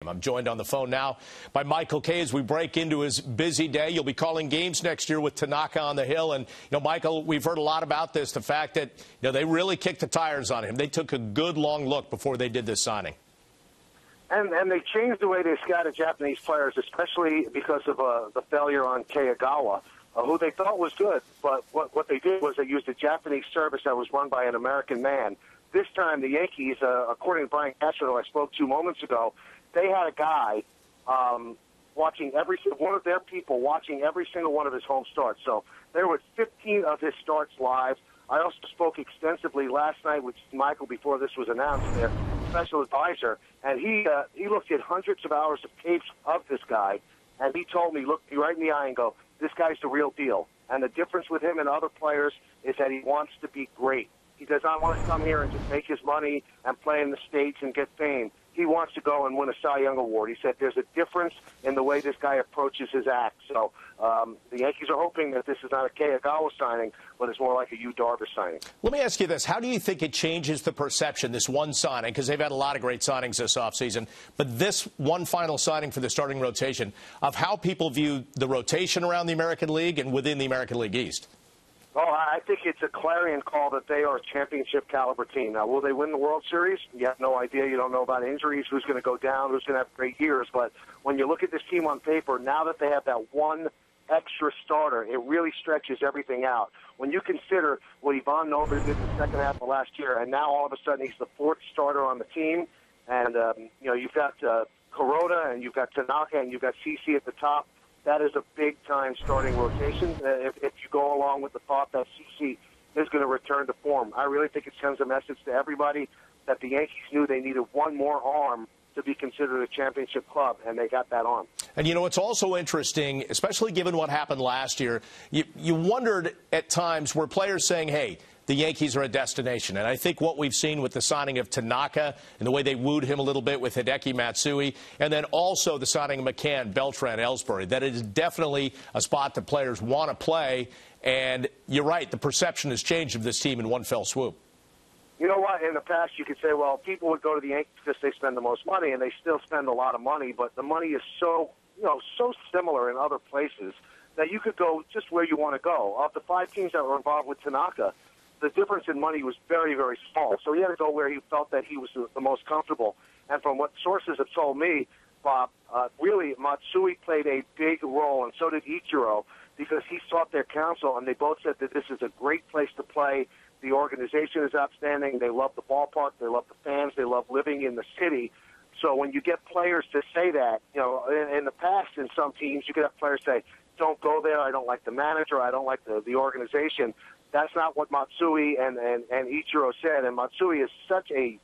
I'm joined on the phone now by Michael Kay as we break into his busy day. You'll be calling games next year with Tanaka on the hill. And, Michael, we've heard a lot about this, the fact that, they really kicked the tires on him. They took a good long look before they did this signing. And they changed the way they scouted Japanese players, especially because of the failure on Kayagawa, who they thought was good. But what they did was they used a Japanese service that was run by an American man. This time, the Yankees, according to Brian Castro, who I spoke to moments ago, they had a guy watching one of their people watching every single one of his home starts. So there were 15 of his starts live. I also spoke extensively last night with Michael before this was announced, their special advisor, and he looked at hundreds of hours of tapes of this guy, and he told me, look me right in the eye and go, this guy's the real deal. And the difference with him and other players is that he wants to be great. He does not want to come here and just make his money and play in the States and get fame. He wants to go and win a Cy Young Award. He said there's a difference in the way this guy approaches his act. So the Yankees are hoping that this is not a Kayagawa signing, but it's more like a Yu Darvish signing. Let me ask you this. How do you think it changes the perception, this one signing, because they've had a lot of great signings this offseason, but this one final signing for the starting rotation, of how people view the rotation around the American League and within the American League East? Oh, I think it's a clarion call that they are a championship-caliber team. Now, will they win the World Series? You have no idea. You don't know about injuries, who's going to go down, who's going to have great years. But when you look at this team on paper, now that they have that one extra starter, it really stretches everything out. When you consider what Ivan Nova did in the second half of last year, and now all of a sudden he's the fourth starter on the team, and you've got Kuroda, and you've got Tanaka, and you've got CC at the top. That is a big-time starting rotation if you go along with the thought that CC is going to return to form. I really think it sends a message to everybody that the Yankees knew they needed one more arm to be considered a championship club, and they got that arm. And, it's also interesting, especially given what happened last year, you wondered at times were players saying, hey, the Yankees are a destination. And I think what we've seen with the signing of Tanaka and the way they wooed him a little bit with Hideki Matsui, and then also the signing of McCann, Beltran, Ellsbury, that it is definitely a spot that players want to play. And you're right, the perception has changed of this team in one fell swoop. You know what? In the past, you could say, well, people would go to the Yankees because they spend the most money, and they still spend a lot of money. But the money is so similar in other places that you could go just where you want to go. Of the 5 teams that were involved with Tanaka, the difference in money was very, very small. So he had to go where he felt that he was the most comfortable. And from what sources have told me, Bob, really Matsui played a big role, and so did Ichiro, because he sought their counsel, and they both said that this is a great place to play. The organization is outstanding. They love the ballpark. They love the fans. They love living in the city. So when you get players to say that, in the past in some teams, you could have players say, don't go there. I don't like the manager. I don't like the organization. That's not what Matsui and Ichiro said. And Matsui is such a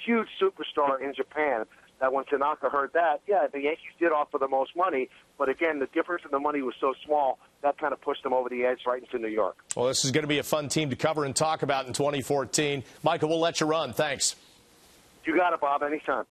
huge superstar in Japan that when Tanaka heard that, yeah, the Yankees did offer the most money. But again, the difference in the money was so small, that kind of pushed them over the edge right into New York. Well, this is going to be a fun team to cover and talk about in 2014. Michael, we'll let you run. Thanks. You got it, Bob. Anytime.